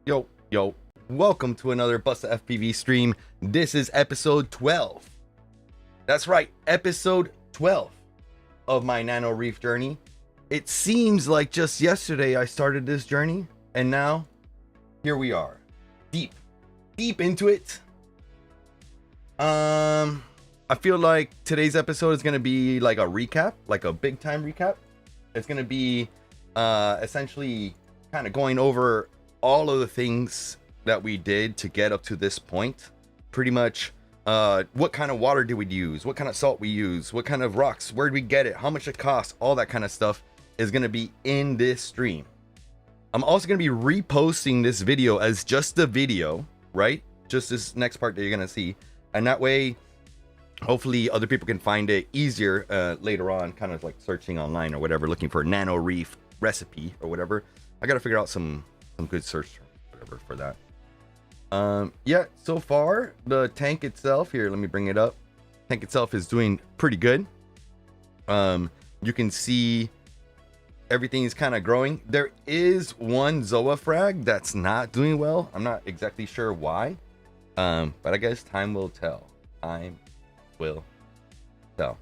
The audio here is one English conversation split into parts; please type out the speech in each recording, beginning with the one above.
Yo, welcome to another Busta FPV stream. This is episode 12. That's right, episode 12 of my Nano Reef journey. It seems like just yesterday I started this journey, and now here we are, deep into it. I feel like today's episode is gonna be like a recap, like a big time recap. It's gonna be essentially kind of going over all of the things that we did to get up to this point. Pretty much what kind of water did we use, what kind of salt we use, what kind of rocks, where did we get it, how much it costs, all that kind of stuff is going to be in this stream. I'm also going to be reposting this video as just the video, right? Just this next part that you're going to see, and that way hopefully other people can find it easier later on, kind of like searching online or whatever, looking for Nano Reef recipe or whatever. I got to figure out some good search terms, whatever, for that. Yeah, so far the tank itself, here, let me bring it up. Tank itself is doing pretty good. You can see everything is kind of growing. There is one Zoa frag that's not doing well. I'm not exactly sure why, but I guess time will tell. Time will tell.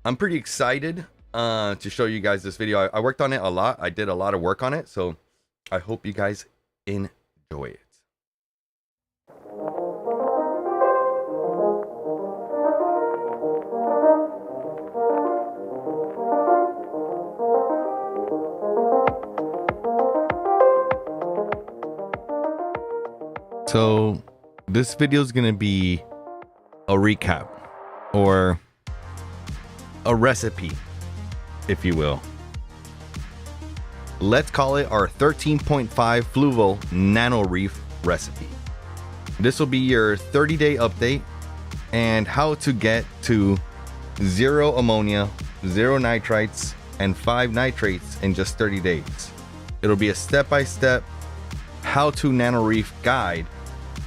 I'm pretty excited to show you guys this video. I worked on it a lot. I did a lot of work on it, so I hope you guys enjoy it. So this video is going to be a recap or a recipe, if you will. Let's call it our 13.5 fluval Nano Reef recipe. This will be your 30-day update and how to get to 0 ammonia, 0 nitrites, and 5 nitrates in just 30 days. It'll be a step-by-step how-to Nano Reef guide.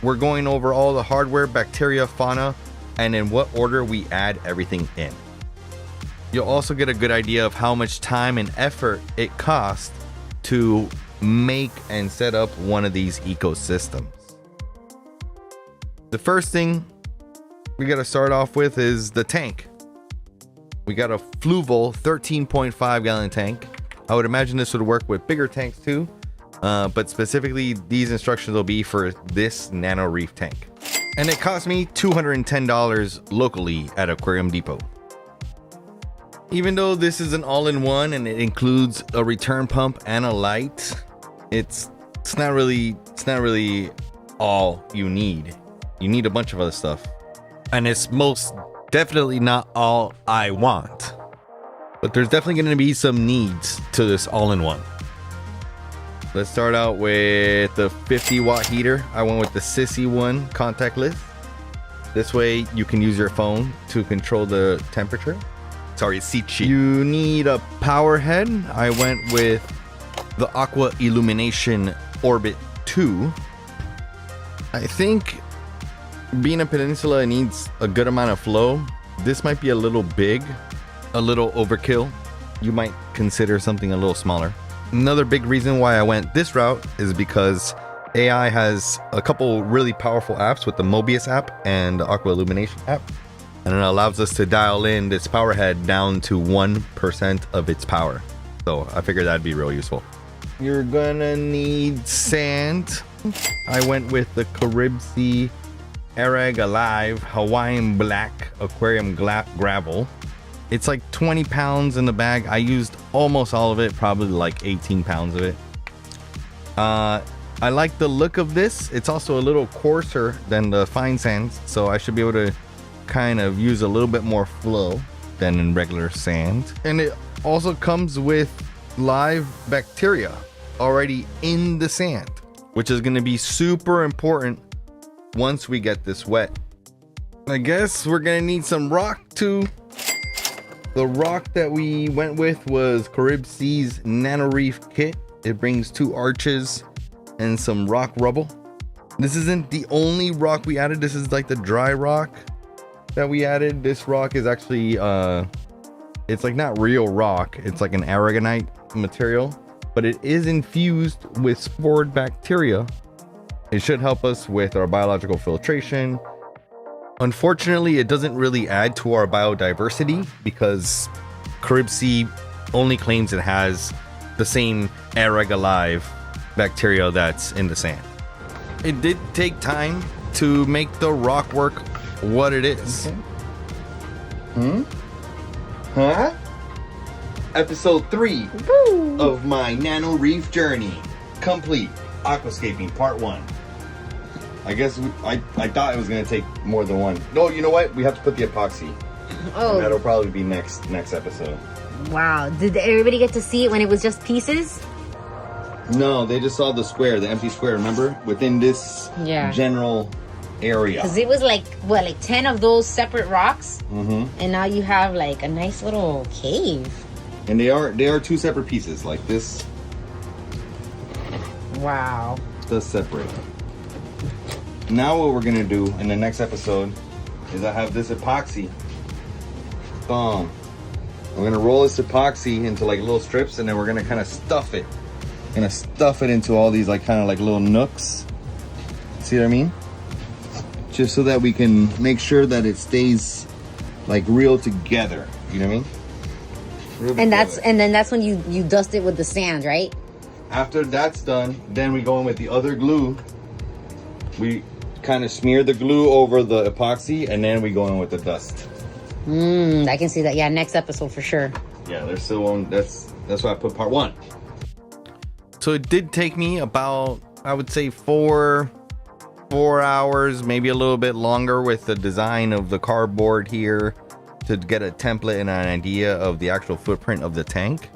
We're going over all the hardware, bacteria, fauna, and in what order we add everything in. You'll also get a good idea of how much time and effort it costs to make and set up one of these ecosystems. The first thing we got to start off with is the tank. We got a fluval 13.5 gallon tank. I would imagine this would work with bigger tanks too, but specifically these instructions will be for this Nano Reef tank. And it cost me $210 locally at Aquarium Depot. Even though this is an all-in-one and it includes a return pump and a light, it's not really all you need. You need a bunch of other stuff, and it's most definitely not all I want. But there's definitely going to be some needs to this all-in-one. Let's start out with the 50 watt heater. I went with the Sissy one contactless. This way you can use your phone to control the temperature. Sorry, seat sheet. You need a power head. I went with the Aqua Illumination Orbit 2. I think being a peninsula needs a good amount of flow. This might be a little big, a little overkill. You might consider something a little smaller. Another big reason why I went this route is because AI has a couple really powerful apps with the Mobius app and the Aqua Illumination app. And it allows us to dial in this power head down to 1% of its power. So I figured that'd be real useful. You're gonna need sand. I went with the Caribsea Arag Alive Hawaiian Black Aquarium Gravel. It's like 20 pounds in the bag. I used almost all of it, probably like 18 pounds of it. I like the look of this. It's also a little coarser than the fine sands, so I should be able to kind of use a little bit more flow than in regular sand. And it also comes with live bacteria already in the sand, which is going to be super important once we get this wet. I guess we're going to need some rock too. The rock that we went with was Caribsea's Nano Reef kit. It brings 2 arches and some rock rubble. This isn't the only rock we added. This is like the dry rock that we added. This rock is actually it's like not real rock, it's like an aragonite material. but it is infused with spored bacteria. It should help us with our biological filtration. Unfortunately, it doesn't really add to our biodiversity because Carib Sea only claims it has the same Aereg alive bacteria that's in the sand. It did take time to make the rock work what it is. Okay. Huh? Episode 3 of my Nano Reef journey. Complete. Aquascaping part 1. I guess I thought it was going to take more than one. No, you know what? We have to put the epoxy. Oh. And that'll probably be next episode. Wow. Did everybody get to see it when it was just pieces? No, they just saw the square, the empty square, remember? Within this general area. Because it was like, what, like 10 of those separate rocks? Mm-hmm. And now you have like a nice little cave. And they are 2 separate pieces, like this. Wow. Does separate. Now what we're gonna do in the next episode is I have this epoxy. Boom. We're gonna roll this epoxy into like little strips, and then we're gonna kind of stuff it. Gonna stuff it into all these like kind of like little nooks. See what I mean? Just so that we can make sure that it stays like real together. You know what I mean? And then that's when you dust it with the sand, right? After that's done, then we go in with the other glue. We kind of smear the glue over the epoxy, and then we go in with the dust. I can see that. Yeah, next episode for sure. Yeah, there's still one. That's why I put part 1. So it did take me about, I would say, 4 hours, maybe a little bit longer with the design of the cardboard here to get a template and an idea of the actual footprint of the tank.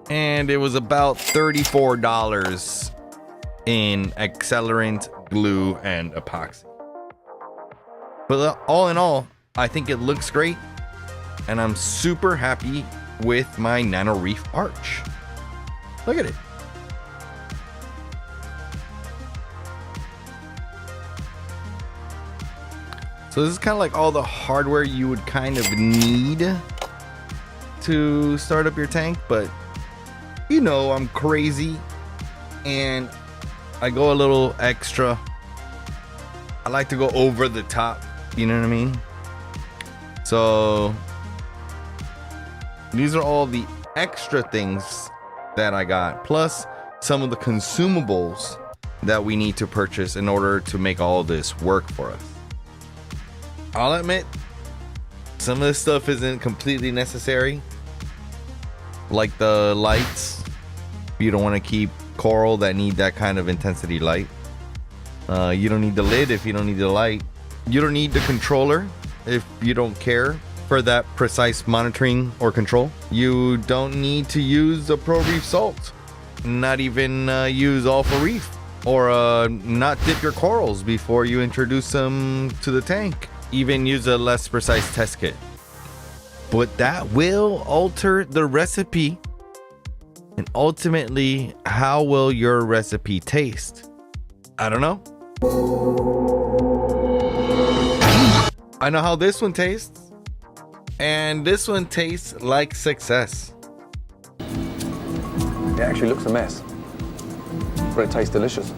And it was about $34 in accelerant, glue, and epoxy. But all in all, I think it looks great, and I'm super happy with my Nano Reef arch. Look at it. So this is kind of like all the hardware you would kind of need to start up your tank, but you know I'm crazy and I go a little extra. I like to go over the top, you know what I mean? So these are all the extra things that I got, plus some of the consumables that we need to purchase in order to make all this work for us. I'll admit, some of this stuff isn't completely necessary, like the lights. You don't want to keep coral that need that kind of intensity light. You don't need the lid if you don't need the light. You don't need the controller if you don't care for that precise monitoring or control. You don't need to use the Pro Reef salt, not even use Alpha Reef, or not dip your corals before you introduce them to the tank. Even use a less precise test kit. But that will alter the recipe, and ultimately, how will your recipe taste? I don't know. I know how this one tastes, and this one tastes like success. It actually looks a mess, but it tastes delicious.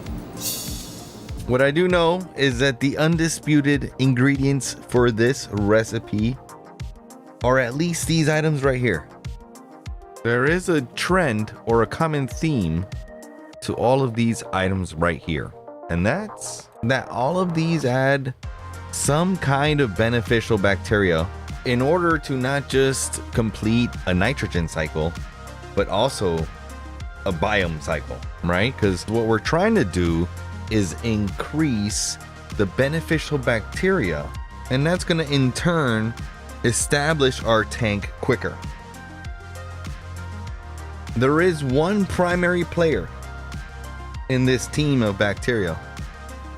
What I do know is that the undisputed ingredients for this recipe are at least these items right here. There is a trend or a common theme to all of these items right here, and that's that all of these add some kind of beneficial bacteria in order to not just complete a nitrogen cycle, but also a biome cycle, right? Because what we're trying to do is increase the beneficial bacteria, and that's going to in turn establish our tank quicker. There is one primary player in this team of bacteria,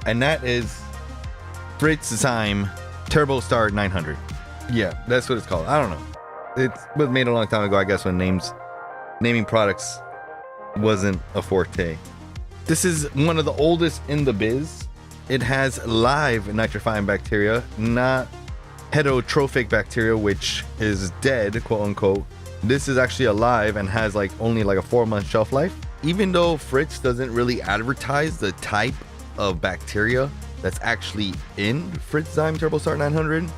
and that is Fritzheim TurboStar 900. Yeah, that's what it's called. I don't know. It was made a long time ago, I guess, when naming products wasn't a forte. This is one of the oldest in the biz. It has live nitrifying bacteria, not heterotrophic bacteria, which is dead, quote unquote, This is actually alive and has like only like a 4-month shelf life. Even though Fritz doesn't really advertise the type of bacteria that's actually in Fritzzyme Turbostar 900,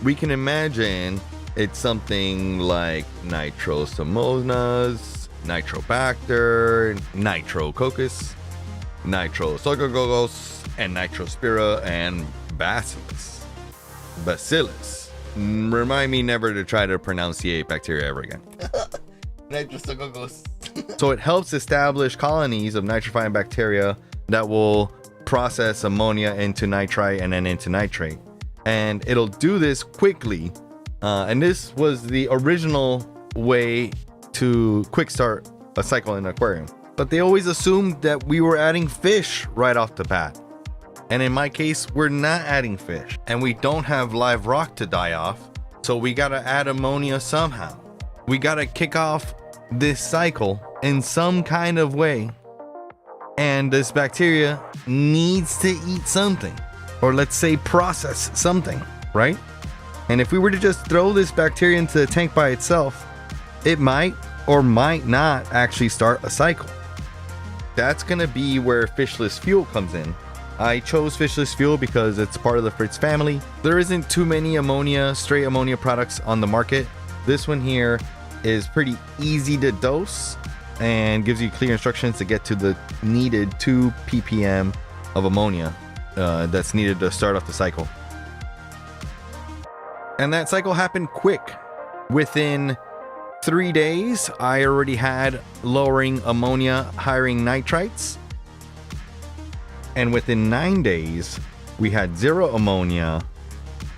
we can imagine it's something like Nitrosomonas, Nitrobacter, Nitrococcus, Nitrosococcus, and Nitrospira, and Bacillus. Remind me never to try to pronunciate bacteria ever again. Nitrosococcus. So it helps establish colonies of nitrifying bacteria that will process ammonia into nitrite and then into nitrate. And it'll do this quickly. And this was the original way to quick start a cycle in an aquarium. But they always assumed that we were adding fish right off the bat. And in my case, we're not adding fish. And we don't have live rock to die off. So we gotta add ammonia somehow. We gotta kick off this cycle in some kind of way. And this bacteria needs to eat something. Or let's say process something, right? And if we were to just throw this bacteria into the tank by itself, it might or might not actually start a cycle. That's gonna be where fishless fuel comes in. I chose fishless fuel because it's part of the Fritz family. There isn't too many straight ammonia products on the market. This one here is pretty easy to dose and gives you clear instructions to get to the needed 2 ppm of ammonia that's needed to start off the cycle. And that cycle happened quick. Within 3 days, I already had lowering ammonia, hiring nitrites. And within 9 days, we had 0 ammonia,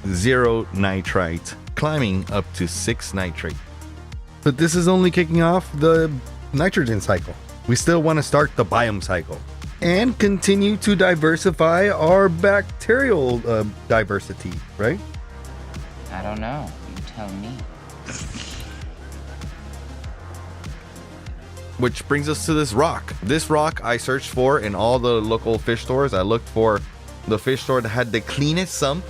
0 nitrite, climbing up to 6 nitrate. But this is only kicking off the nitrogen cycle. We still want to start the biome cycle and continue to diversify our bacterial diversity, right? I don't know. You tell me. Which brings us to this rock. This rock I searched for in all the local fish stores. I looked for the fish store that had the cleanest sump,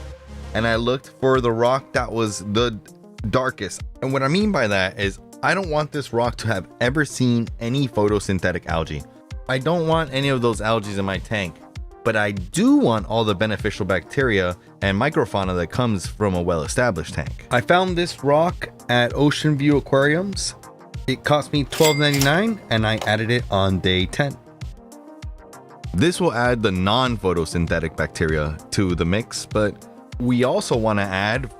and I looked for the rock that was the darkest. And what I mean by that is I don't want this rock to have ever seen any photosynthetic algae. I don't want any of those algae in my tank, but I do want all the beneficial bacteria and microfauna that comes from a well-established tank. I found this rock at Ocean View Aquariums. It cost me $12.99 and I added it on day 10. This will add the non-photosynthetic bacteria to the mix, but we also want to add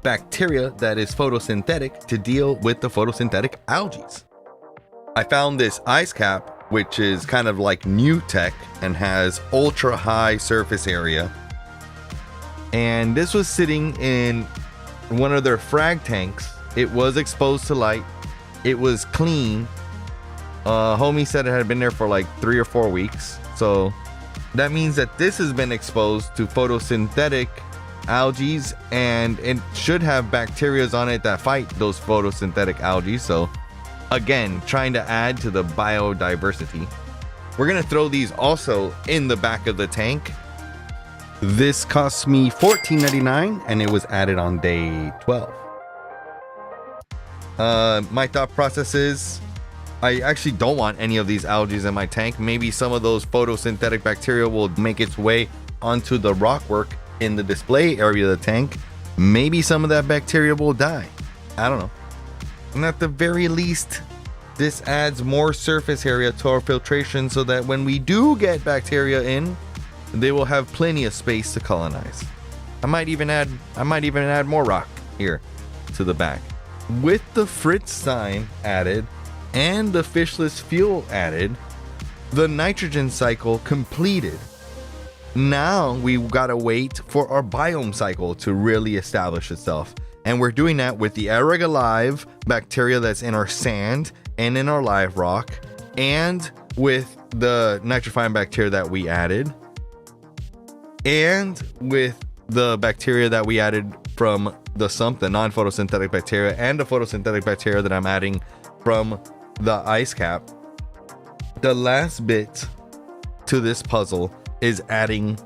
bacteria that is photosynthetic to deal with the photosynthetic algae. I found this ice cap, which is kind of like new tech and has ultra high surface area. And this was sitting in one of their frag tanks. It was exposed to light. It was clean. Homie said it had been there for like 3 or 4 weeks. So that means that this has been exposed to photosynthetic algae, and it should have bacteria on it that fight those photosynthetic algae. So again, trying to add to the biodiversity. We're gonna throw these also in the back of the tank. This cost me $14.99 and it was added on day 12. My thought process is I actually don't want any of these algae in my tank. Maybe some of those photosynthetic bacteria will make its way onto the rockwork in the display area of the tank. Maybe some of that bacteria will die. I don't know. And at the very least, this adds more surface area to our filtration so that when we do get bacteria in, they will have plenty of space to colonize. I might even add more rock here to the back. With the Fritzzyme added and the fishless fuel added, the nitrogen cycle completed. Now we gotta wait for our biome cycle to really establish itself. And we're doing that with the Aereg Alive bacteria that's in our sand and in our live rock, and with the nitrifying bacteria that we added, and with the bacteria that we added from the sump, the non-photosynthetic bacteria, and the photosynthetic bacteria that I'm adding from the ice cap. The last bit to this puzzle is adding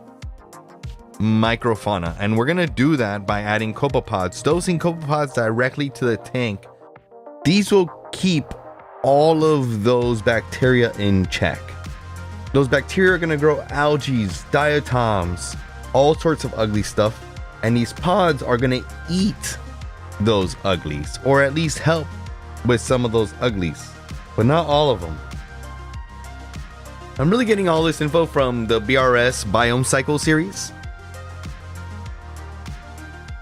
microfauna, and we're gonna do that by adding copepods, dosing copepods directly to the tank. These will keep all of those bacteria in check. Those bacteria are going to grow algae, diatoms, all sorts of ugly stuff, and these pods are going to eat those uglies, or at least help with some of those uglies, but not all of them. I'm really getting all this info from the BRS Biome Cycle series.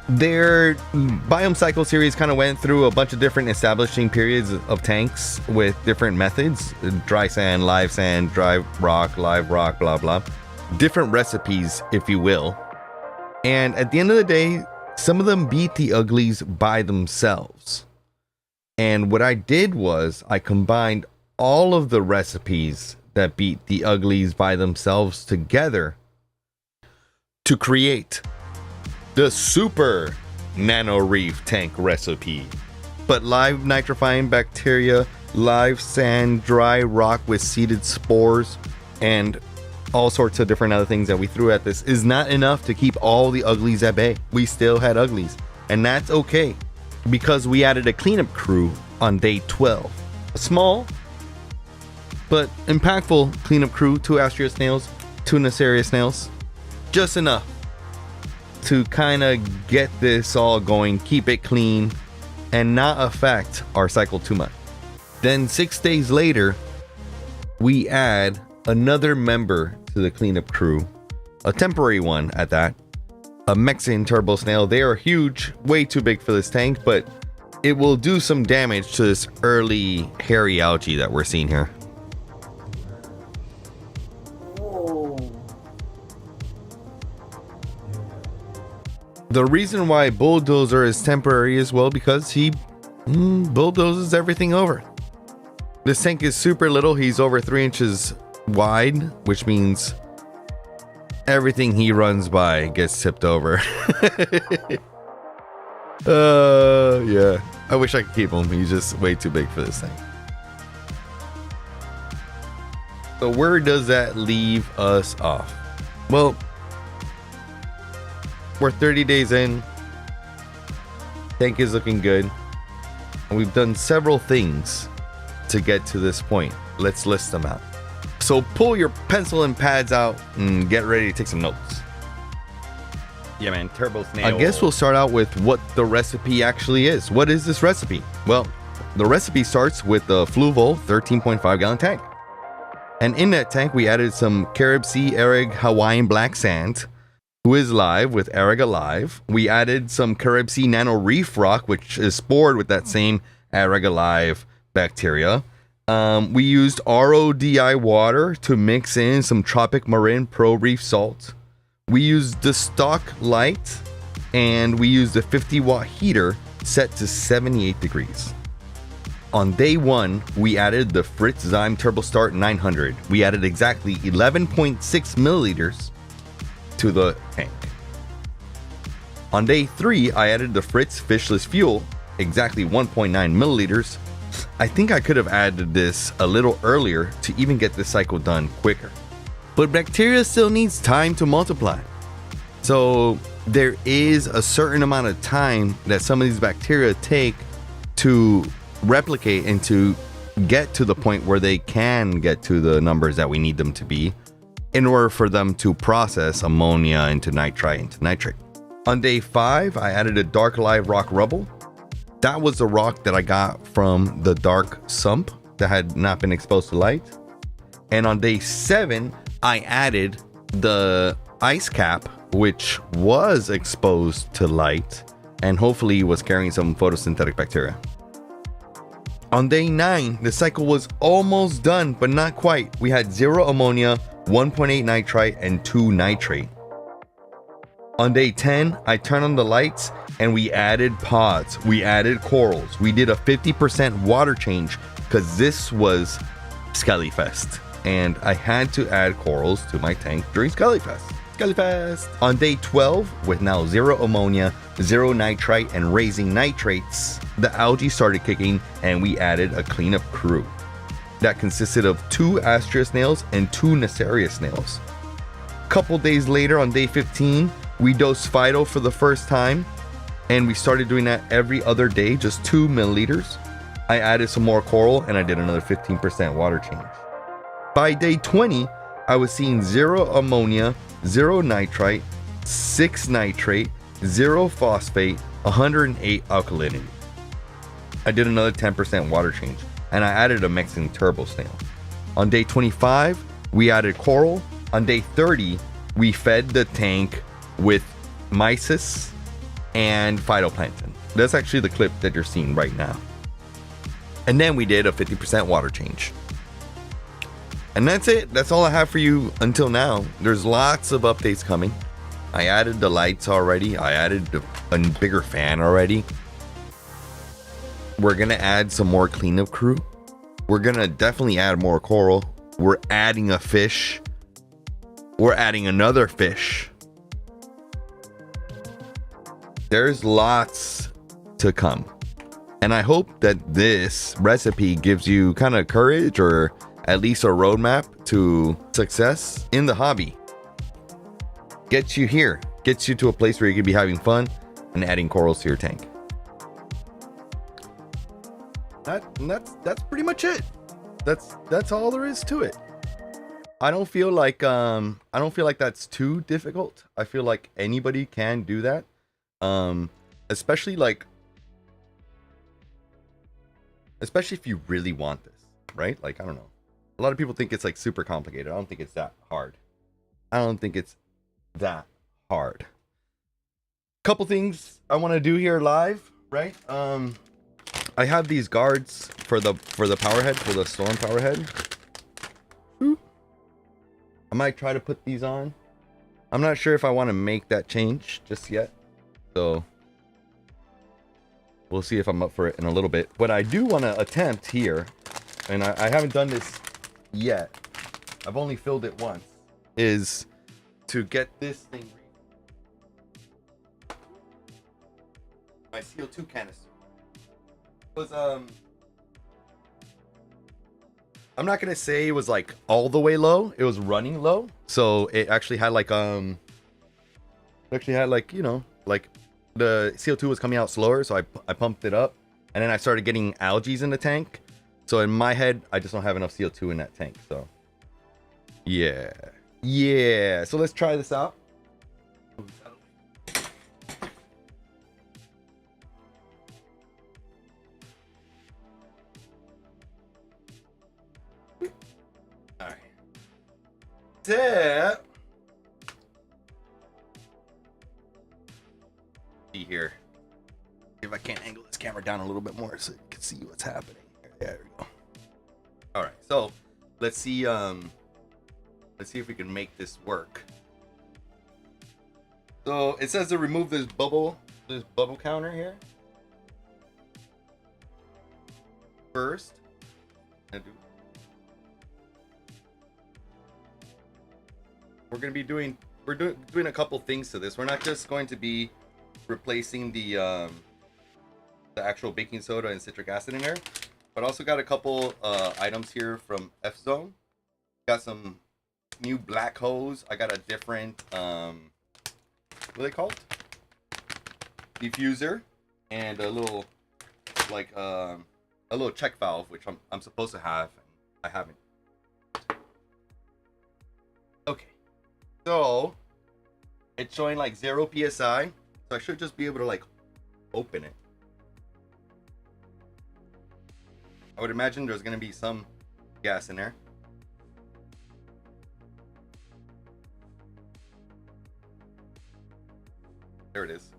Their Biome Cycle series kind of went through a bunch of different establishing periods of tanks with different methods: dry sand, dry rock, live rock, blah blah. Different recipes, if you will. And at the end of the day, some of them beat the uglies by themselves. And what I did was I combined all of the recipes that beat the uglies by themselves together to create the super Nano Reef tank recipe. But live nitrifying bacteria, live sand, dry rock with seeded spores, and all sorts of different other things that we threw at this is not enough to keep all the uglies at bay. We still had uglies, and that's okay, because we added a cleanup crew on day 12. A small but impactful cleanup crew, 2 Astrea snails, 2 Naceria snails, just enough to kind of get this all going, keep it clean, and not affect our cycle too much. Then 6 days later, we add another member to the cleanup crew, a temporary one at that, a Mexican turbo snail. They are huge, way too big for this tank, but it will do some damage to this early hairy algae that we're seeing here. The reason why Bulldozer is temporary as well, because he bulldozes everything over. This tank is super little. He's over 3 inches wide, which means everything he runs by gets tipped over. Yeah. I wish I could keep him. He's just way too big for this thing. So where does that leave us off? Well, we're 30 days in. Tank is looking good. And we've done several things to get to this point. Let's list them out. So pull your pencil and pads out and get ready to take some notes. Yeah, man, turbo snail. I guess we'll start out with what the recipe actually is. What is this recipe? Well, the recipe starts with the Fluval 13.5 gallon tank. And in that tank, we added some Carib Sea Arag Hawaiian black sand, who is live with Arag Alive. We added some Carib Sea Nano Reef rock, which is spored with that same Arag Alive bacteria. We used RODI water to mix in some Tropic Marin Pro Reef salt. We used the stock light, and we used a 50-watt heater set to 78 degrees. On day 1, we added the Fritz Zyme Turbo Start 900. We added exactly 11.6 milliliters to the tank. On day 3, I added the Fritz Fishless Fuel, exactly 1.9 milliliters. I think I could have added this a little earlier to even get this cycle done quicker. But bacteria still needs time to multiply. So there is a certain amount of time that some of these bacteria take to replicate and to get to the point where they can get to the numbers that we need them to be in order for them to process ammonia into nitrite into nitrate. On day 5, I added a dark live rock rubble. That was the rock that I got from the dark sump that had not been exposed to light. And on day 7, I added the ice cap, which was exposed to light and hopefully was carrying some photosynthetic bacteria. On day 9, the cycle was almost done, but not quite. We had 0 ammonia, 1.8 nitrite, and 2 nitrate. On day 10, I turned on the lights and we added pods. We added corals. We did a 50% water change because this was Skellyfest. And I had to add corals to my tank during Skellyfest. On day 12, with now 0 ammonia, 0 nitrite, and raising nitrates, the algae started kicking and we added a cleanup crew. That consisted of 2 Astrea snails and 2 Naceria snails. Couple days later, on day 15, we dosed Phyto for the first time, and we started doing that every other day, just 2 milliliters. I added some more coral and I did another 15% water change. By day 20, I was seeing 0 ammonia, 0 nitrite, 6 nitrate, 0 phosphate, 108 alkalinity. I did another 10% water change and I added a Mexican turbo snail. On day 25, we added coral. On day 30, we fed the tank with mysis and phytoplankton. That's actually the clip that you're seeing right now. And then we did a 50% water change. And that's it. That's all I have for you until now. There's lots of updates coming. I added the lights already. I added a bigger fan already. We're going to add some more cleanup crew. We're going to definitely add more coral. We're adding a fish. We're adding another fish. There's lots to come. And I hope that this recipe gives you kind of courage or at least a roadmap to success in the hobby. Gets you here. Gets you to a place where you can be having fun and adding corals to your tank. That's pretty much it. That's all there is to it. I don't feel like that's too difficult. I feel like anybody can do that. Especially if you really want this, right? Like, I don't know. A lot of people think it's like super complicated. I don't think it's that hard. Couple things I want to do here live, right? I have these guards for the power head, for the storm power head. I might try to put these on. I'm not sure if I want to make that change just yet. So we'll see if I'm up for it in a little bit. But I do want to attempt here, and I haven't done this yet. I've only filled it once. Is to get this thing, my CO2 canister. Was I'm not gonna say it was like all the way low. It was running low, so it actually had like you know, like the CO2 was coming out slower, so I pumped it up, and then I started getting algae in the tank. So in my head, I just don't have enough CO2 in that tank. So yeah. So let's try this out. All right. See here. If I can't angle this camera down a little bit more so you can see what's happening. There we go. All right, so let's see if we can make this work. So it says to remove this bubble counter here. First, we're going to be doing a couple things to this. We're not just going to be replacing the actual baking soda and citric acid in there, but also got a couple items here from F-Zone. Got some new black hose. I got a different what are they called? Diffuser, and a little like a little check valve, which I'm supposed to have. I haven't. Okay, so it's showing like 0 psi, so I should just be able to like open it. I would imagine there's gonna be some gas in there. There it is.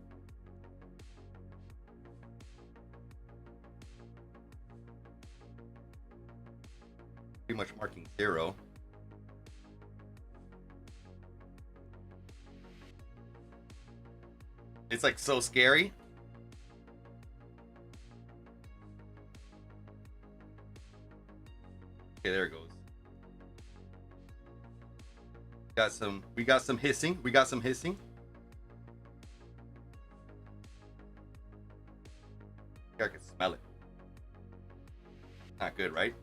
Pretty much marking 0. It's like so scary. Okay, there it goes. We got some hissing. I can smell it. Not good, right?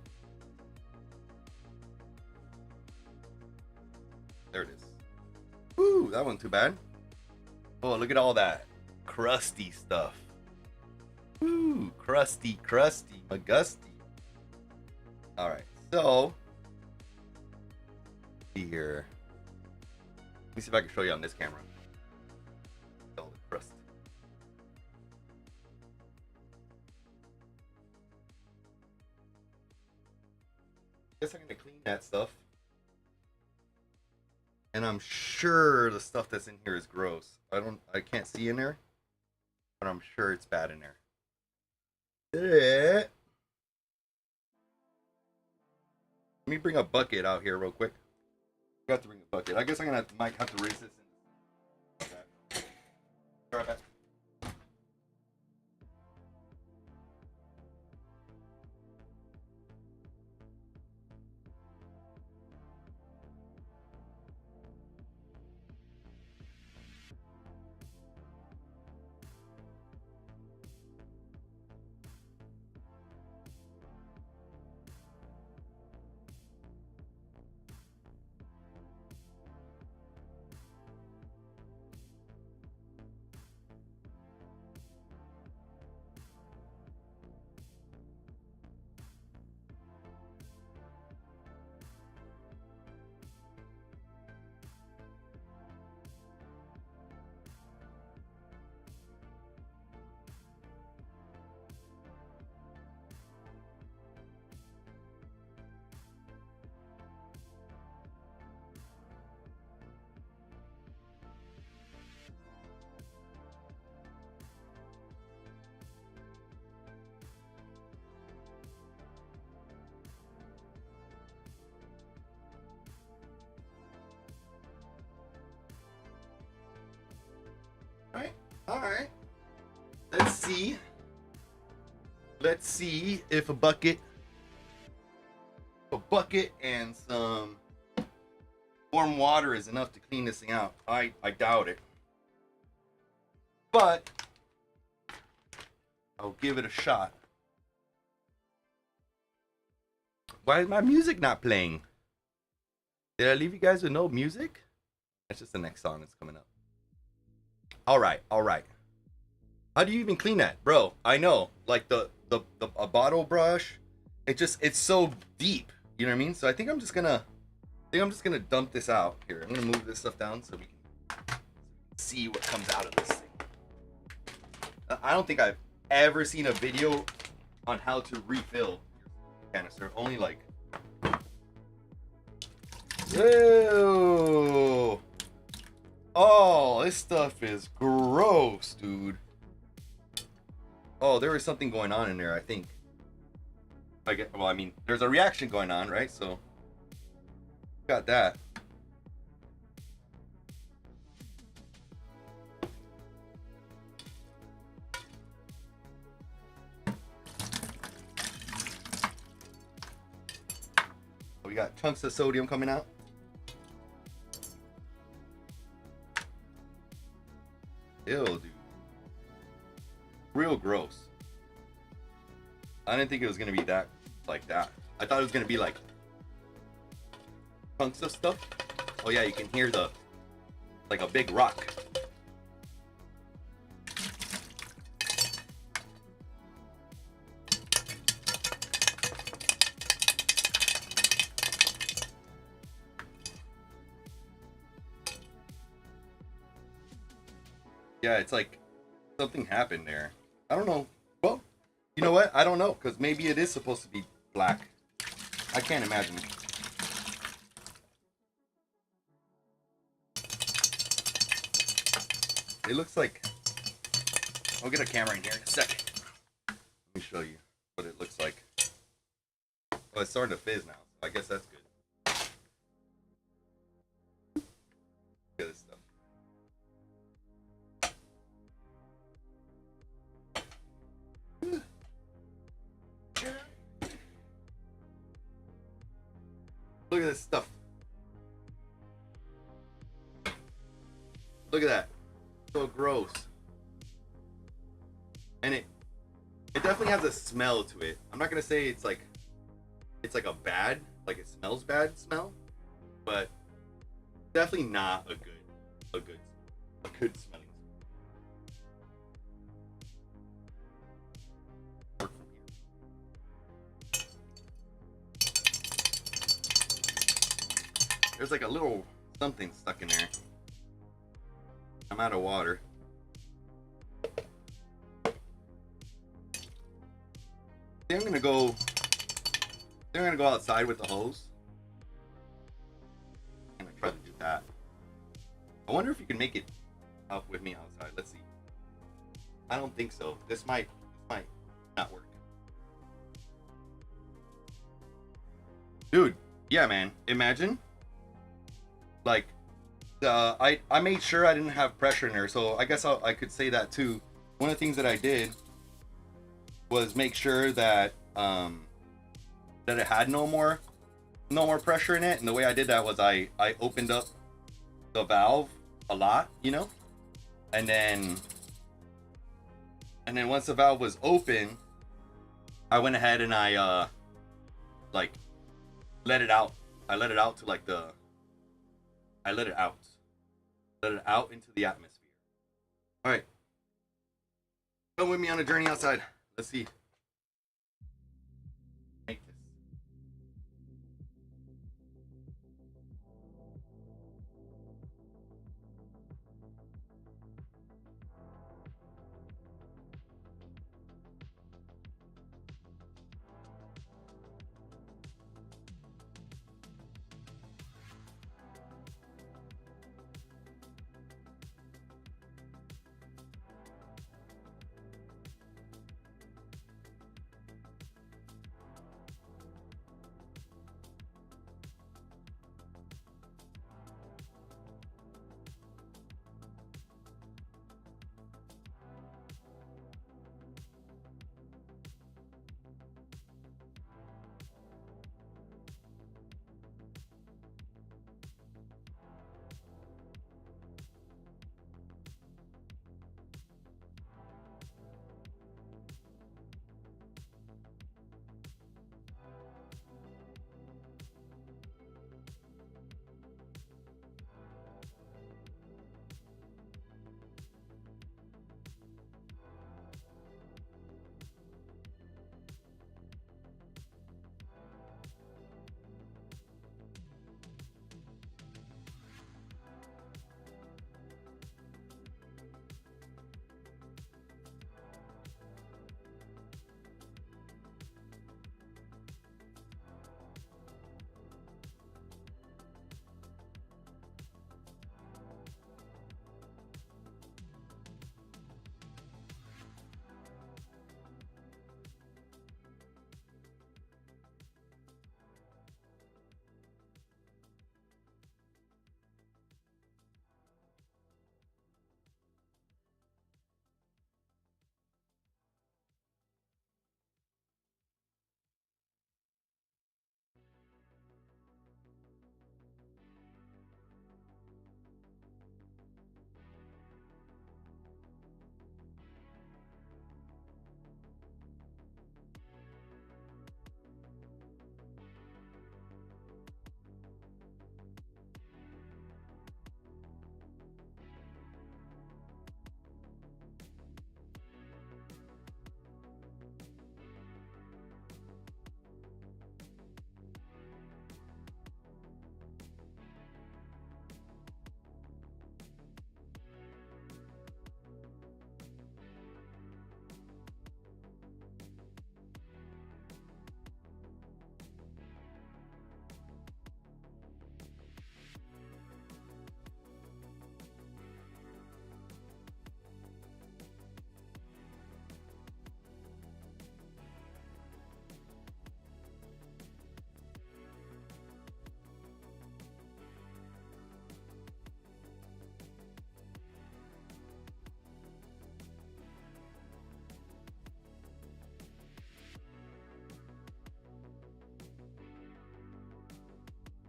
There it is. Woo, that wasn't too bad. Oh, look at all that crusty stuff. Ooh, crusty, Magusty. All right, so here. Let me see if I can show you on this camera. All the crust. Guess I'm gonna clean that stuff. And I'm sure the stuff that's in here is gross. I can't see in there, but I'm sure it's bad in there. Yeah. Let me bring a bucket out here real quick. I got to bring a bucket. I guess might have to raise this in. Okay. Be right back. All right. Let's see if a bucket and some warm water is enough to clean this thing out. I doubt it, but I'll give it a shot. Why is my music not playing? Did I leave you guys with no music? That's just the next song that's coming up. All right. How do you even clean that, bro? I know, like a bottle brush. It's so deep. You know what I mean? So I think I'm just gonna dump this out here. I'm gonna move this stuff down so we can see what comes out of this thing. I don't think I've ever seen a video on how to refill your canister. Only like, ew. Oh, this stuff is gross, dude. Oh, there was something going on in there, I think. Well, I mean, there's a reaction going on, right? So, got that. We got chunks of sodium coming out. Ew, dude. Real gross. I didn't think it was gonna be that like that. I thought it was gonna be like chunks of stuff. Oh yeah, you can hear like a big rock. Yeah, it's like something happened there. I don't know. Well, you know what? I don't know, because maybe it is supposed to be black. I can't imagine. It looks like... I'll get a camera in here in a second. Let me show you what it looks like. Oh, it's starting to fizz now. So I guess that's good. Look at this stuff. Look at this stuff. Look at that. So gross. And it definitely has a smell to it. I'm not gonna say it's like a bad, like it smells bad smell, but definitely not a good smelling. There's like a little something stuck in there. I'm out of water. I'm gonna go outside with the hose. I'm gonna try to do that. I wonder if you can make it up with me outside. Let's see. I don't think so. This might not work. Dude, yeah, man. Imagine. Like, I made sure I didn't have pressure in there, so I guess I could say that too. One of the things that I did was make sure that that it had no more pressure in it, and the way I did that was I opened up the valve a lot, you know, and then once the valve was open, I went ahead and I like let it out. I let it out to like I let it out into the atmosphere. All right, come with me on a journey outside. Let's see. Make this.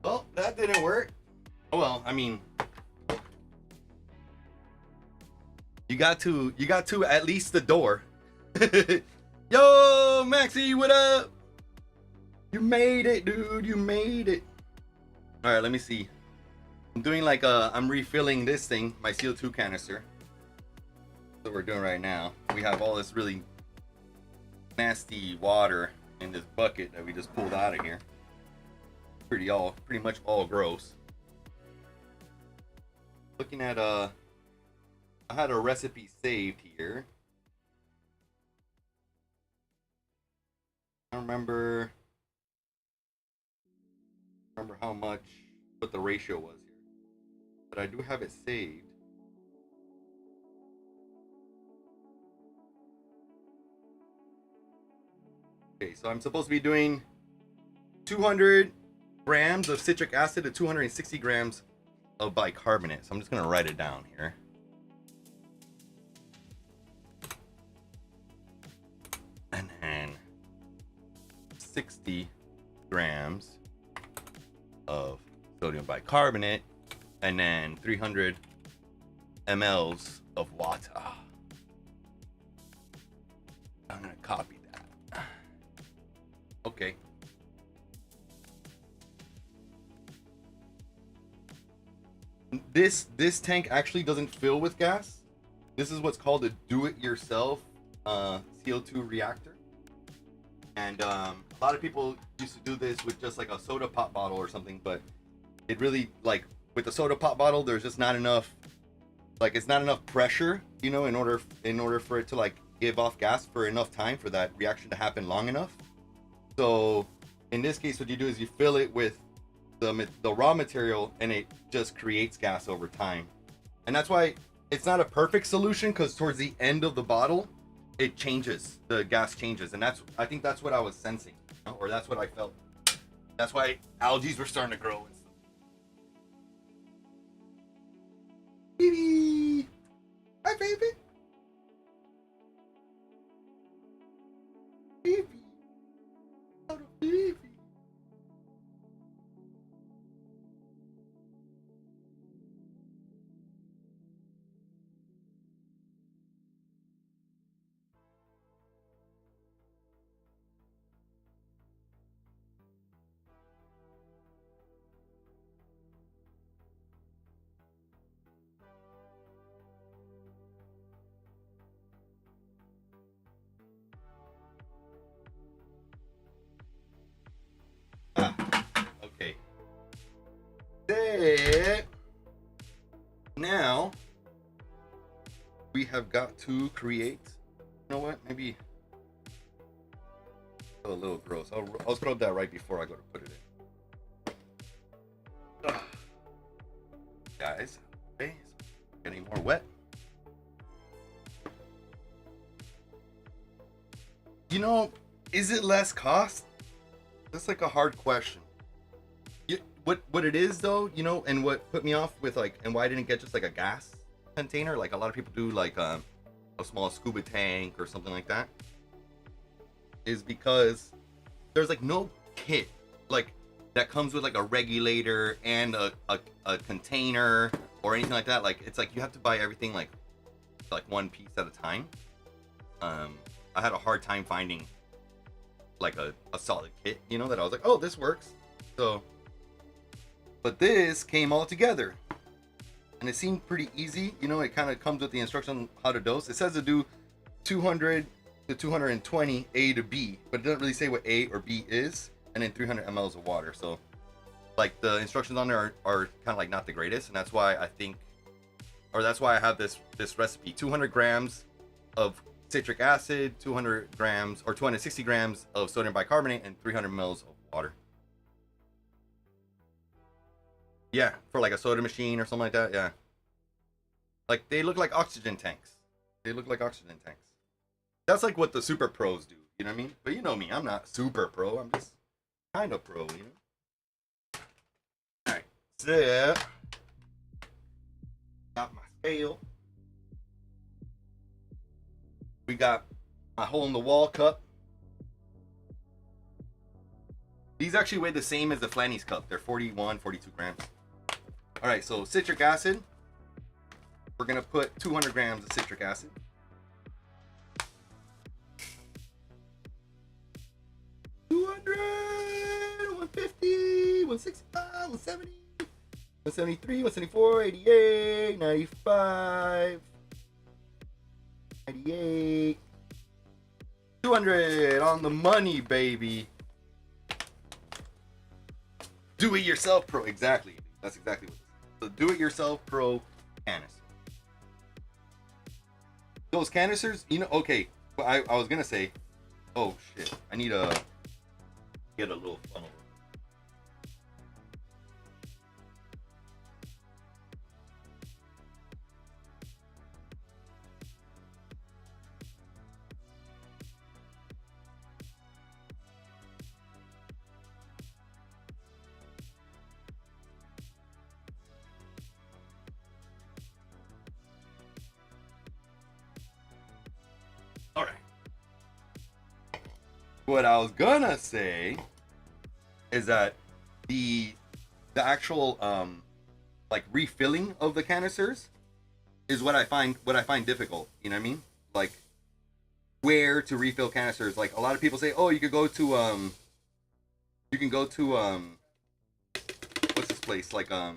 Well, that didn't work. Oh well, I mean, you got to at least the door. Yo, Maxie, what up? You made it, dude. You made it. All right, let me see. I'm doing like I'm refilling this thing, my CO2 canister. That's what we're doing right now. We have all this really nasty water in this bucket that we just pulled out of here. Pretty much all gross. looking at I had a recipe saved here. I don't remember how much, what the ratio was here, but I do have it saved. Okay, so I'm supposed to be doing 200 grams of citric acid to 260 grams of bicarbonate. So I'm just gonna write it down here. And then 60 grams of sodium bicarbonate, and then 300 mLs of water. I'm gonna copy that. Okay. This tank actually doesn't fill with gas. This is what's called a do-it-yourself CO2 reactor. And a lot of people used to do this with just like a soda pop bottle or something, but it really, like with the soda pop bottle, there's just not enough, like it's not enough pressure, you know, in order for it to like give off gas for enough time for that reaction to happen long enough. So in this case, what you do is you fill it with the raw material, and it just creates gas over time. And that's why it's not a perfect solution, because towards the end of the bottle it changes, the gas changes, and I think that's what I was sensing, you know? Or that's what I felt. That's why algae were starting to grow and stuff. Baby, hi baby, baby, oh, baby. Okay. Now we have got to create. You know what? Maybe a little gross. I'll scrub that right before I go to put it in. Ugh. Guys, okay, so getting more wet. You know, is it less cost? That's like a hard question. What it is though, you know, and what put me off with like, and why I didn't get just like a gas container, like a lot of people do, like a small scuba tank or something like that, is because there's like no kit like that comes with like a regulator and a container or anything like that. Like it's like you have to buy everything like one piece at a time. I had a hard time finding like a solid kit, you know, that I was like, oh, this works. So, but this came all together and it seemed pretty easy. You know, it kind of comes with the instruction on how to dose. It says to do 200 to 220 A to B, but it doesn't really say what A or B is, and then 300 mLs of water. So like the instructions on there are kind of like not the greatest, and that's why I think, or that's why I have this recipe: 200 grams of citric acid, 200 grams or 260 grams of sodium bicarbonate, and 300 mLs of water. Yeah, for like a soda machine or something like that. Yeah, like they look like oxygen tanks. They look like oxygen tanks. That's like what the super pros do, you know what I mean? But you know me, I'm not super pro, I'm just kind of pro, you know? Alright, so got my scale. We got my hole in the wall cup. These actually weigh the same as the Flanny's cup. They're 41, 42 grams. Alright, so citric acid. We're gonna put 200 grams of citric acid. 200, 150, 165, 170, 173, 174, 88, 95, 98, 200 on the money, baby. Do it yourself pro. Exactly. That's exactly what it is. So do it yourself pro canister. Those canisters, you know, okay, I was gonna say, oh shit, I need to get a little funnel. All right. What I was gonna say is that the actual like refilling of the canisters is what I find difficult. You know what I mean? Like where to refill canisters. Like a lot of people say, oh, you can go to what's this place like a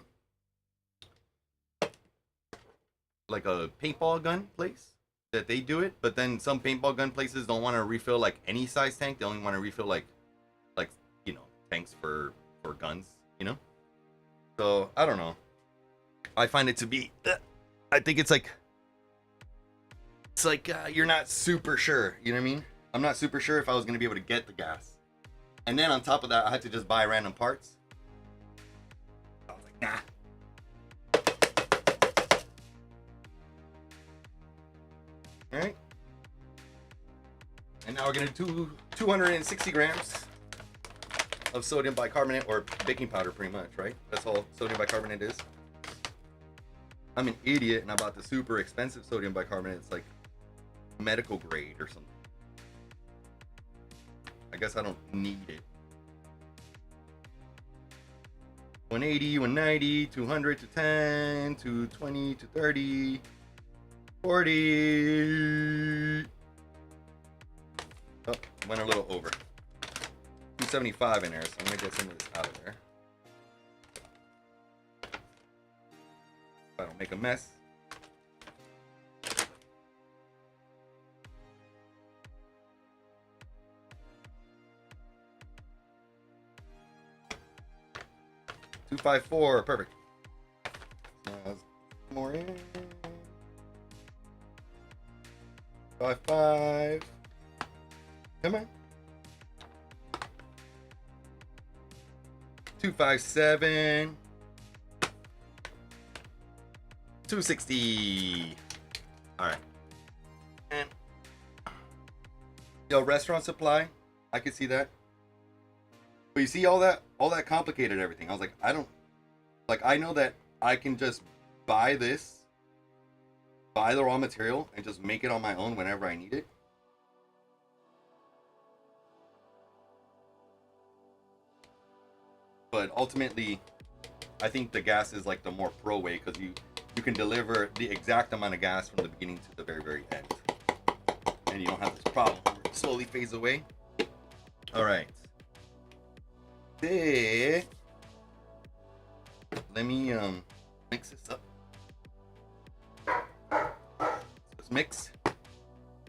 paintball gun place that they do it, but then some paintball gun places don't want to refill like any size tank. They only want to refill like you know, tanks for guns, you know. So I don't know. I find it to be I think it's like you're not super sure, you know what I mean? I'm not super sure if I was gonna be able to get the gas, and then on top of that I had to just buy random parts. I was like, nah. All right, and now we're gonna do 260 grams of sodium bicarbonate, or baking powder, pretty much, right? That's all sodium bicarbonate is. I'm an idiot and I bought the super expensive sodium bicarbonate. It's like medical grade or something. I guess I don't need it. 180, 190, 200, 210, 220, 230, 40. Oh, went a little over. 275 in there, so I'm gonna get some of this out of there. If I don't make a mess. $254, perfect. More in. 55. Come on. 257. 260. All right. And yo, restaurant supply, I could see that. But you see all that complicated everything. I was like, I know that I can just buy the raw material and just make it on my own whenever I need it. But ultimately, I think the gas is like the more pro way, because you can deliver the exact amount of gas from the beginning to the very, very end. And you don't have this problem where it slowly fades away. All right. Let me mix this up. So let's mix.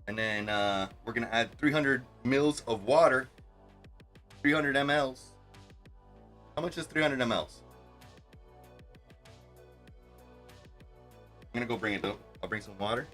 And then we're going to add 300 mils of water. 300 mLs. How much is 300 mLs? I'm gonna go bring it though. I'll bring some water.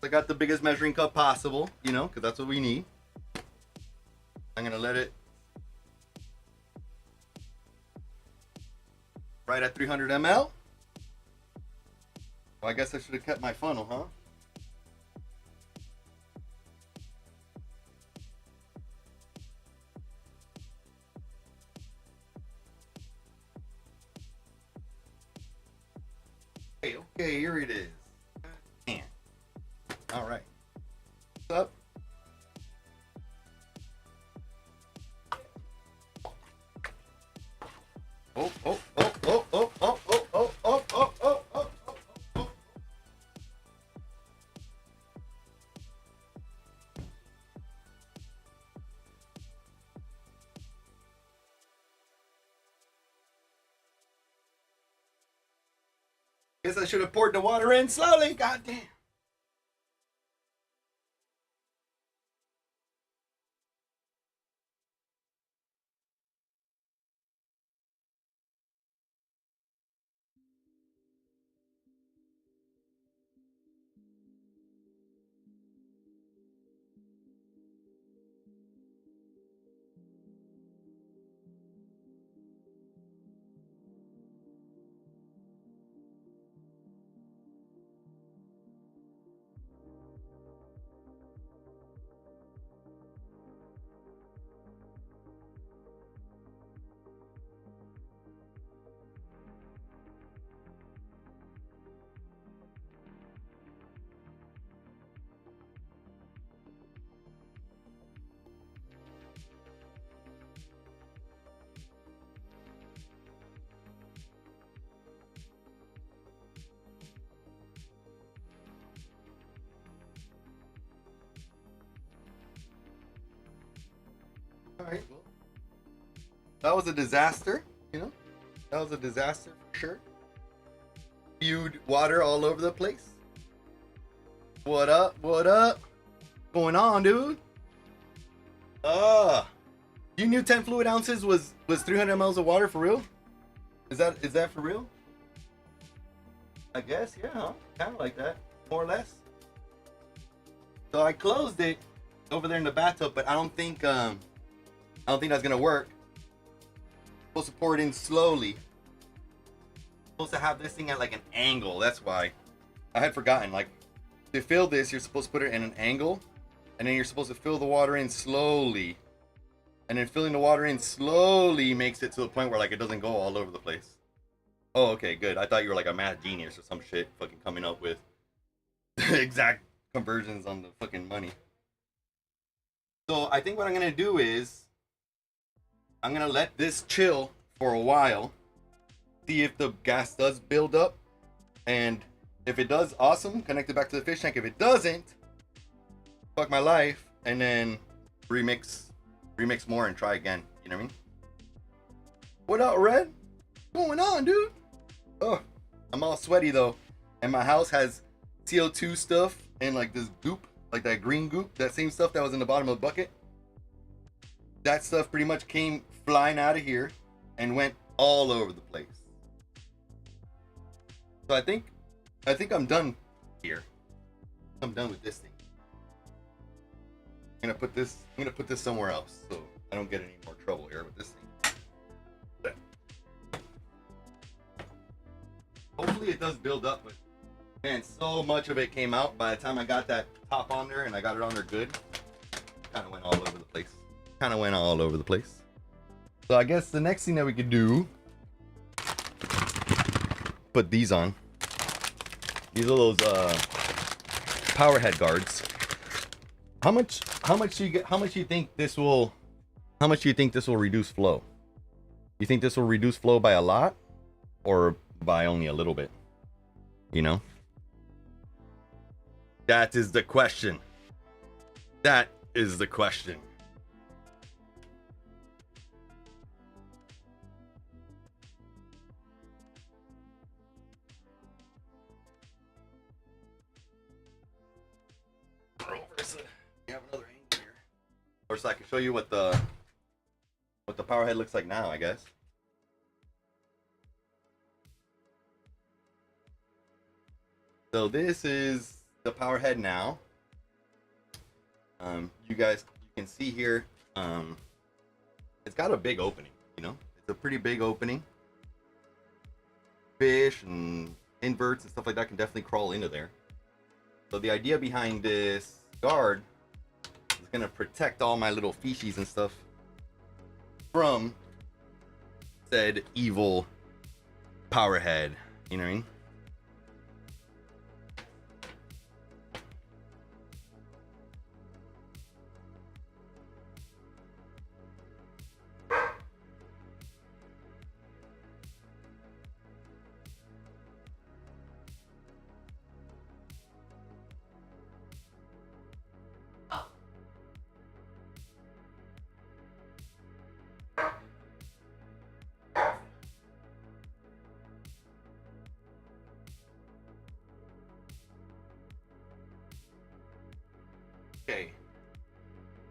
I got the biggest measuring cup possible, you know, because that's what we need. I'm gonna let it right at 300 ml. Well, I guess I should have kept my funnel, huh? Okay, here it is. Man. All right. What's up? Oh, oh, oh, oh, oh, oh, oh, oh, oh, oh, oh, oh, oh. Guess I should have poured the water in slowly. God damn. All right, well, that was a disaster, you know? That was a disaster for sure. Spewed water all over the place. What up? What up? What's going on, dude? You knew 10 fluid ounces was 300 mLs of water for real? Is that for real? I guess, yeah, huh? Kind of like that, more or less. So I closed it over there in the bathtub, but I don't think that's gonna work. Supposed to pour it in slowly. Supposed to have this thing at like an angle. That's why I had forgotten. Like to fill this, you're supposed to put it in an angle, and then you're supposed to fill the water in slowly. And then filling the water in slowly makes it to the point where like it doesn't go all over the place. Oh, okay, good. I thought you were like a math genius or some shit, fucking coming up with exact conversions on the fucking money. So I think what I'm gonna do is I'm gonna let this chill for a while, see if the gas does build up, and if it does, awesome, connect it back to the fish tank. If it doesn't, fuck my life, and then remix more and try again. You know what I mean? What up, Red? What's going on, dude? Oh, I'm all sweaty though, and my house has CO2 stuff and like this goop, like that green goop, that same stuff that was in the bottom of the bucket. That stuff pretty much came flying out of here and went all over the place. So I think I'm done here. I'm done with this thing. I'm gonna put this somewhere else so I don't get any more trouble here with this thing. But hopefully it does build up, but man, so much of it came out by the time I got that top on there and I got it on there good. Kind of went all over the place. So I guess the next thing that we could do, put these on. These are those power head guards. How much do you think this will reduce flow? You think this will reduce flow by a lot or by only a little bit? You know? That is the question. That is the question. You have another angle here. Or so I can show you what the power head looks like now, I guess. So this is the power head now. You can see here, it's got a big opening, you know? It's a pretty big opening. Fish and inverts and stuff like that can definitely crawl into there. So the idea behind this guard is gonna protect all my little fishies and stuff from said evil power head, you know what I mean? Okay,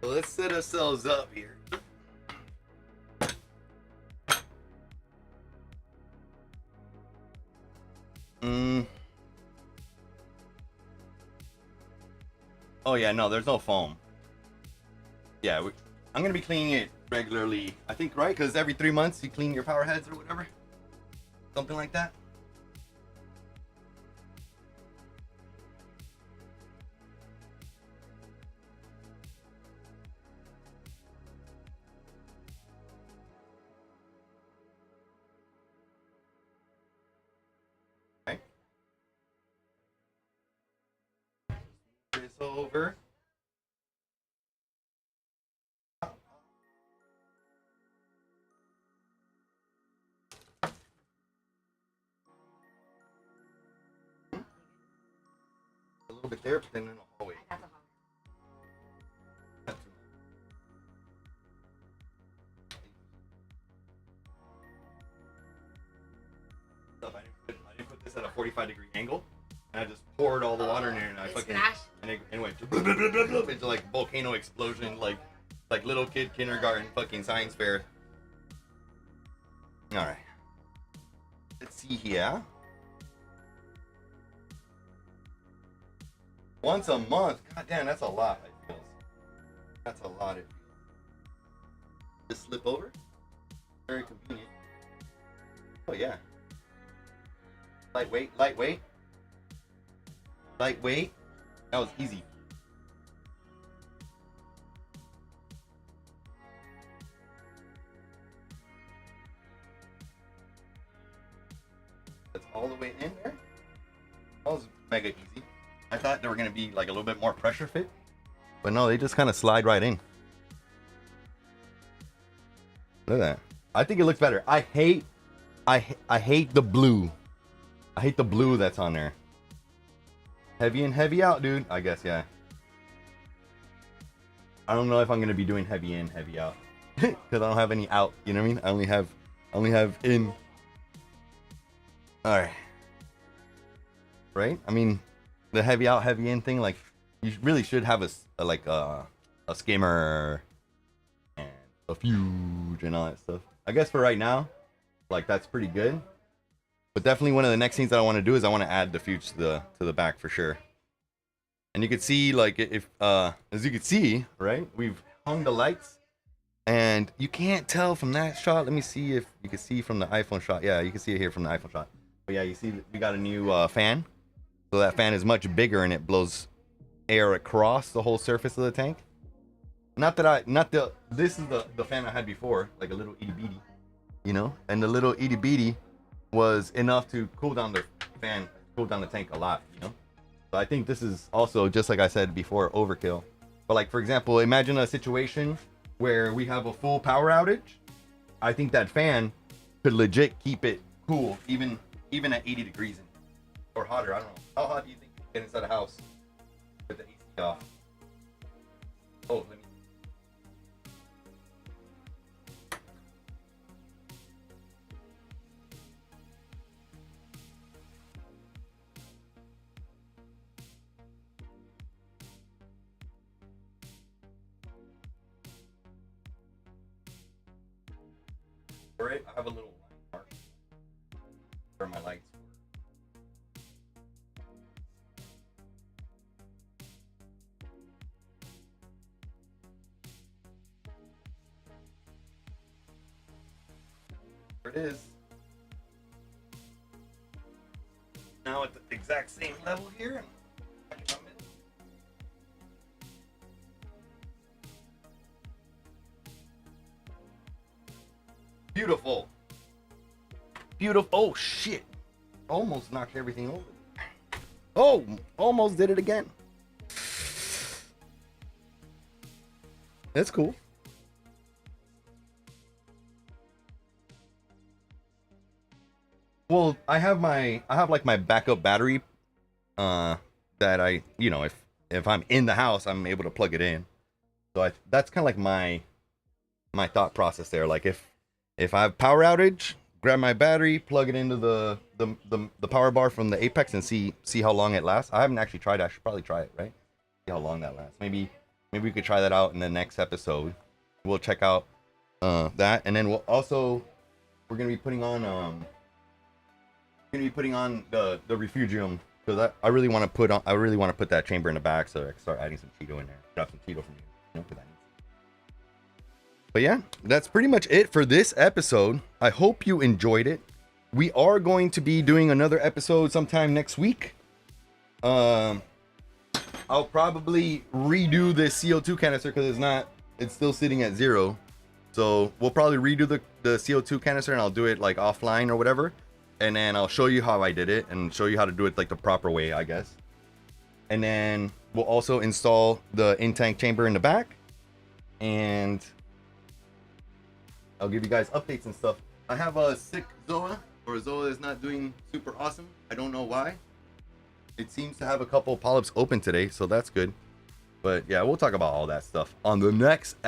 so let's set ourselves up here. Oh yeah, no, there's no foam. Yeah, I'm gonna be cleaning it regularly. I think, right? Because every 3 months you clean your power heads or whatever, something like that. Okay. This over. A little bit there, but then in the hallway. I didn't put this at a 45-degree angle, and I just poured all the water in there, and I fucking and it went into like volcano explosion, like little kid kindergarten fucking science fair. All right, let's see here. Once a month, god damn, that's a lot. It feels. That's a lot. It feels. Just slip over. Very convenient. Oh yeah. Lightweight. That was easy. That's all the way in there. That was mega easy. I thought they were gonna be like a little bit more pressure fit, but no, they just kind of slide right in. Look at that. I think it looks better. I hate the blue. I hate the blue that's on there. Heavy in, heavy out, dude. I guess, yeah. I don't know if I'm gonna be doing heavy in, heavy out, because I don't have any out. You know what I mean? I only have in. All right. Right? I mean, the heavy out, heavy in thing. Like, you really should have a skimmer and a fuge and all that stuff. I guess for right now, like that's pretty good. But definitely one of the next things that I want to do is I want to add the fuge to the back for sure. And you can see, like, if as you can see, right, we've hung the lights, and you can't tell from that shot. Let me see if you can see from the iPhone shot. Yeah, you can see it here from the iPhone shot. But yeah, you see we got a new fan, so that fan is much bigger and it blows air across the whole surface of the tank. This is the fan I had before, like a little itty bitty, you know, and the little itty bitty was enough to cool down the tank a lot, you know. So I think this is also, just like I said before, overkill. But like, for example, imagine a situation where we have a full power outage. I think that fan could legit keep it cool, even at 80 degrees or hotter. I don't know. How hot do you think you can get inside a house with the AC off? Oh, let me. For it, I have a little line mark where my lights were. it is. Now at the exact same level here. Beautiful. Beautiful. Oh shit. Almost knocked everything over. Oh, almost did it again. That's cool. Well, I have like my backup battery that I, you know, if I'm in the house, I'm able to plug it in. So that's kind of like my thought process there. Like if I have power outage, grab my battery, plug it into the power bar from the Apex and see how long it lasts. I haven't actually tried it. I should probably try it, right? See how long that lasts. Maybe we could try that out in the next episode. We'll check out that, and then we're gonna be putting on the refugium, because I really want to put that chamber in the back so I can start adding some Cheeto in there. Grab some Cheeto from you, know, for that. But yeah, that's pretty much it for this episode. I hope you enjoyed it. We are going to be doing another episode sometime next week. I'll probably redo this CO2 canister because it's still sitting at 0. So we'll probably redo the CO2 canister, and I'll do it like offline or whatever. And then I'll show you how I did it and show you how to do it like the proper way, I guess. And then we'll also install the in-tank chamber in the back. And I'll give you guys updates and stuff. I have a sick Zoa, or Zoa is not doing super awesome. I don't know why. It seems to have a couple polyps open today, so that's good. But yeah, we'll talk about all that stuff on the next episode.